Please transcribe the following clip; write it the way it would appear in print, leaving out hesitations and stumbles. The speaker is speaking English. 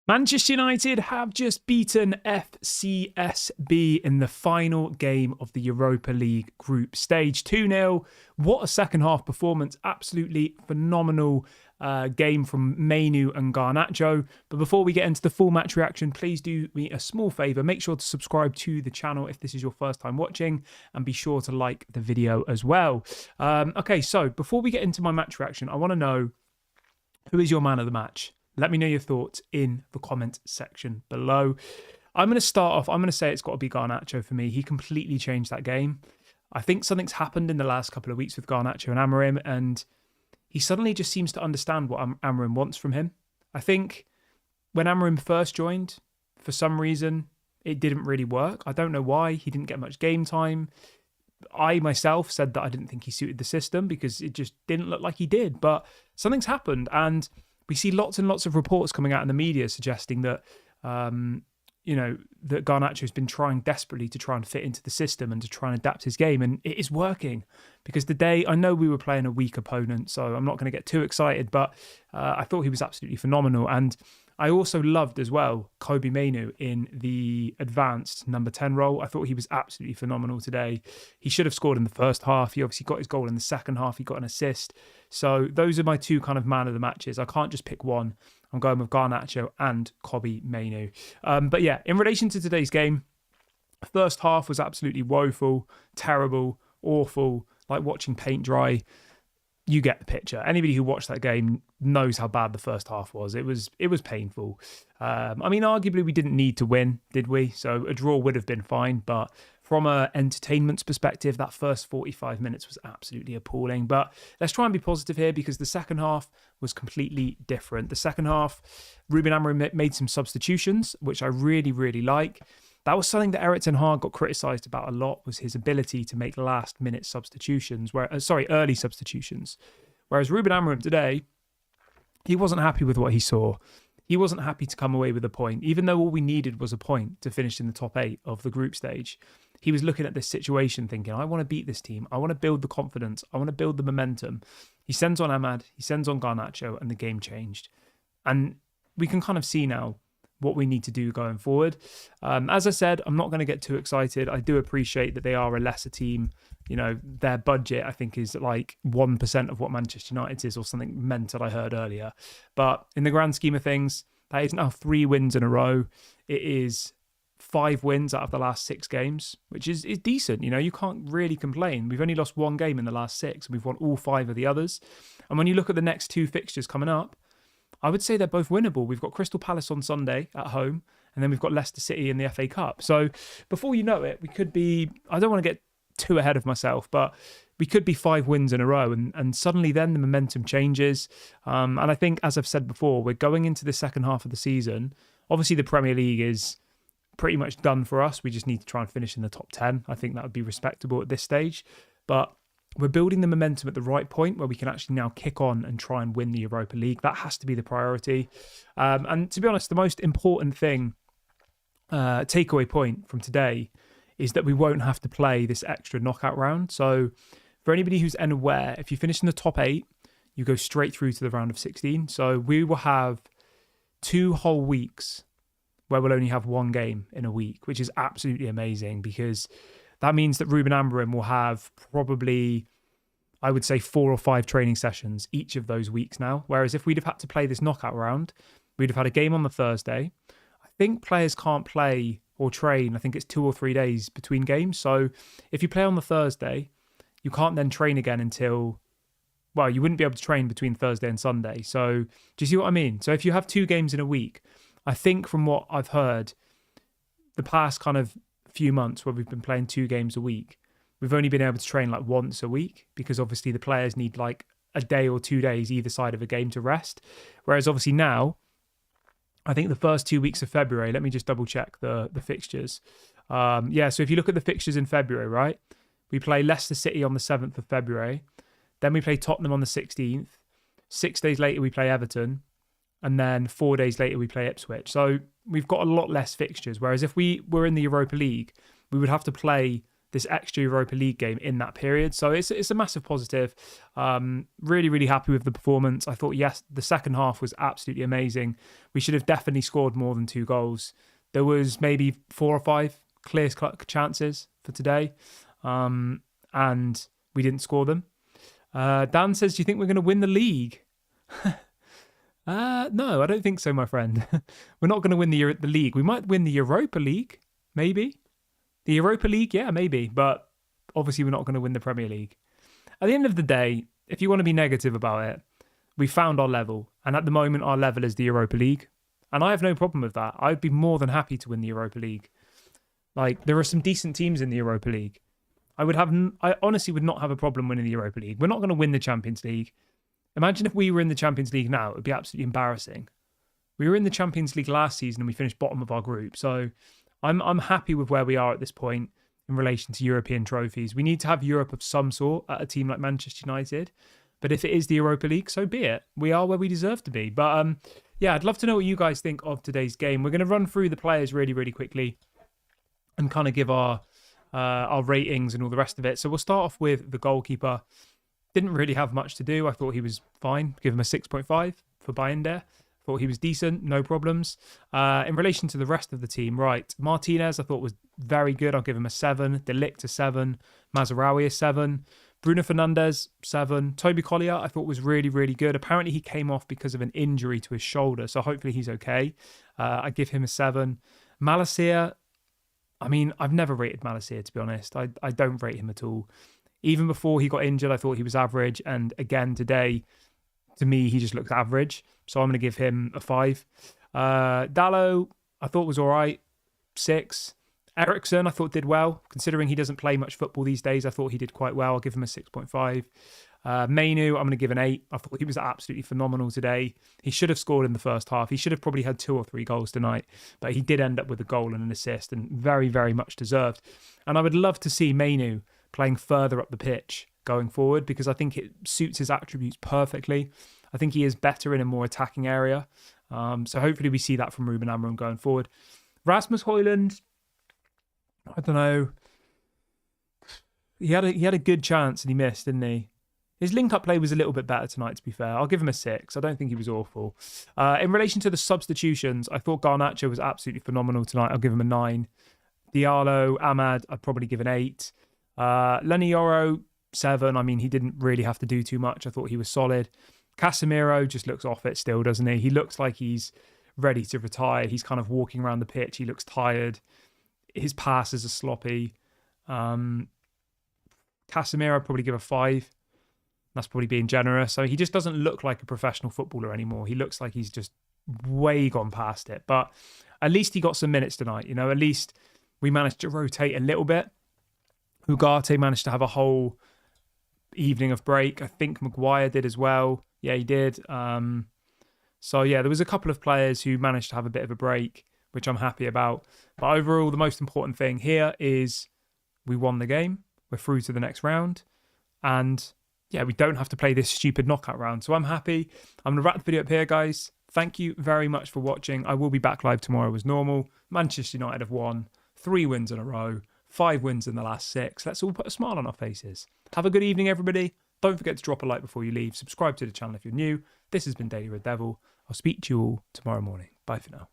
Manchester United have just beaten FCSB in the final game of the Europa League group stage. 2-0. What a second half performance. Absolutely phenomenal game from MAINOO and GARNACHO. But before we get into the full match reaction, please do me a small favour. Make sure to subscribe to the channel if this is your first time watching, and be sure to like the video as well. Okay, so before we get into my match reaction, I want to know, who is your man of the match? Let me know your thoughts in the comment section below. I'm going to start off, I'm going to say it's got to be Garnacho for me. He completely changed that game. I think something's happened in the last couple of weeks with Garnacho and Amorim, and he suddenly just seems to understand what Amorim wants from him. I think when Amorim first joined, for some reason, it didn't really work. I don't know why. He didn't get much game time. I myself said that I didn't think he suited the system because it just didn't look like he did. But something's happened, and we see lots and lots of reports coming out in the media suggesting that, that Garnacho's been trying desperately to try and fit into the system and to try and adapt his game. And it is working, because today, I know we were playing a weak opponent, so I'm not going to get too excited, but I thought he was absolutely phenomenal. And I also loved as well Kobbie Mainoo in the advanced number 10 role. I thought he was absolutely phenomenal today. He should have scored in the first half. He obviously got his goal in the second half. He got an assist. So those are my two kind of man of the matches. I can't just pick one. I'm going with Garnacho and Kobbie Mainoo. But yeah, in relation to today's game, first half was absolutely woeful, terrible, awful, like watching paint dry. You get the picture. Anybody who watched that game knows how bad the first half was. It was painful. Arguably we didn't need to win, did we? So a draw would have been fine. But from an entertainment perspective, that first 45 minutes was absolutely appalling. But let's try and be positive here, because the second half was completely different. The second half, Ruben Amorim made some substitutions, which I really, really like. That was something that Erik ten Hag got criticised about a lot, was his ability to make last-minute substitutions, early substitutions. Whereas Ruben Amorim today, he wasn't happy with what he saw. He wasn't happy to come away with a point, even though all we needed was a point to finish in the top 8 of the group stage. He was looking at this situation thinking, I want to beat this team. I want to build the confidence. I want to build the momentum. He sends on Ahmad, he sends on Garnacho, and the game changed. And we can kind of see now what we need to do going forward. As I said, I'm not going to get too excited. I do appreciate that they are a lesser team. You know, their budget, I think, is like 1% of what Manchester United is, or something mental I heard earlier. But in the grand scheme of things, that is now 3 wins in a row. It is 5 wins out of the last 6 games, which is decent. You know, you can't really complain. We've only lost 1 game in the last 6, and we've won all 5 of the others. And when you look at the next 2 fixtures coming up, I would say they're both winnable. We've got Crystal Palace on Sunday at home, and then we've got Leicester City in the FA Cup. So before you know it, we could be, I don't want to get too ahead of myself, but we could be 5 wins in a row, and suddenly then the momentum changes. And I think, as I've said before, we're going into the second half of the season. Obviously, the Premier League is pretty much done for us. We just need to try and finish in the top 10. I think that would be respectable at this stage. But we're building the momentum at the right point where we can actually now kick on and try and win the Europa League. That has to be the priority. And to be honest, the most important thing, takeaway point from today, is that we won't have to play this extra knockout round. So for anybody who's unaware, if you finish in the top 8, you go straight through to the round of 16. So we will have 2 whole weeks where we'll only have 1 game in a week, which is absolutely amazing, because that means that Ruben Amorim will have probably, I would say, 4 or 5 training sessions each of those weeks now. Whereas if we'd have had to play this knockout round, we'd have had a game on the Thursday. I think players can't play or train, I think it's 2 or 3 days between games. So if you play on the Thursday, you can't then train again until, well, you wouldn't be able to train between Thursday and Sunday. So do you see what I mean? So if you have 2 games in a week, I think from what I've heard, the past kind of few months where we've been playing 2 games a week, we've only been able to train like once a week, because obviously the players need like a day or 2 days either side of a game to rest. Whereas obviously now, I think the first 2 weeks of February, let me just double check the fixtures. So if you look at the fixtures in February, right, we play Leicester City on the 7th of February. Then we play Tottenham on the 16th. 6 days later, we play Everton. And then 4 days later, we play Ipswich. So we've got a lot less fixtures. Whereas if we were in the Europa League, we would have to play this extra Europa League game in that period. So it's a massive positive. Really, really happy with the performance. I thought, yes, the second half was absolutely amazing. We should have definitely scored more than 2 goals. There was maybe 4 or 5 clear chances for today, and we didn't score them. Dan says, do you think we're going to win the league? No, I don't think so, my friend. We're not going to win the league. We might win the Europa League, maybe. The Europa League, yeah, maybe. But obviously we're not going to win the Premier League. At the end of the day, if you want to be negative about it, we found our level. And at the moment, our level is the Europa League. And I have no problem with that. I'd be more than happy to win the Europa League. Like, there are some decent teams in the Europa League. I honestly would not have a problem winning the Europa League. We're not going to win the Champions League. Imagine if we were in the Champions League now, it would be absolutely embarrassing. We were in the Champions League last season and we finished bottom of our group. So I'm happy with where we are at this point in relation to European trophies. We need to have Europe of some sort at a team like Manchester United. But if it is the Europa League, so be it. We are where we deserve to be. But yeah, I'd love to know what you guys think of today's game. We're going to run through the players really, really quickly and kind of give our ratings and all the rest of it. So we'll start off with the goalkeeper. Didn't really have much to do. I thought he was fine. Give him a 6.5 for Bayern. Thought he was decent, no problems. In relation to the rest of the team, right, Martinez I thought was very good. I'll give him a 7. De Ligt a 7. Mazraoui a 7. Bruno Fernandes, 7. Toby Collier I thought was really, really good. Apparently he came off because of an injury to his shoulder, so hopefully he's okay. I give him a 7. Malacia, I mean, I've never rated Malacia, to be honest. I don't rate him at all. Even before he got injured, I thought he was average. And again, today, to me, he just looks average. So I'm going to give him a 5. Dalot, I thought was all right. 6. Ericsson, I thought did well. Considering he doesn't play much football these days, I thought he did quite well. I'll give him a 6.5. MAINOO, I'm going to give an 8. I thought he was absolutely phenomenal today. He should have scored in the first half. He should have probably had 2 or 3 goals tonight. But he did end up with a goal and an assist, and very, very much deserved. And I would love to see MAINOO playing further up the pitch going forward, because I think it suits his attributes perfectly. I think he is better in a more attacking area. So hopefully we see that from Ruben Amorim going forward. Rasmus Højlund, I don't know. He had a good chance and he missed, didn't he? His link-up play was a little bit better tonight, to be fair. I'll give him a 6. I don't think he was awful. In relation to the substitutions, I thought Garnacho was absolutely phenomenal tonight. I'll give him a 9. Diallo, Ahmad, I'd probably give an 8. Lenny Yoro, 7. I mean, he didn't really have to do too much. I thought he was solid. Casemiro just looks off it still, doesn't he? He looks like he's ready to retire. He's kind of walking around the pitch. He looks tired. His passes are sloppy. Casemiro, I'd probably give a 5. That's probably being generous. So he just doesn't look like a professional footballer anymore. He looks like he's just way gone past it. But at least he got some minutes tonight. You know, at least we managed to rotate a little bit. Ugarte managed to have a whole evening of break. I think Maguire did as well. Yeah, he did. So yeah, there was a couple of players who managed to have a bit of a break, which I'm happy about. But overall, the most important thing here is we won the game. We're through to the next round. And yeah, we don't have to play this stupid knockout round. So I'm happy. I'm going to wrap the video up here, guys. Thank you very much for watching. I will be back live tomorrow as normal. Manchester United have won 3 wins in a row. 5 wins in the last 6. Let's all put a smile on our faces. Have a good evening, everybody. Don't forget to drop a like before you leave. Subscribe to the channel if you're new. This has been Daily Red Devil. I'll speak to you all tomorrow morning. Bye for now.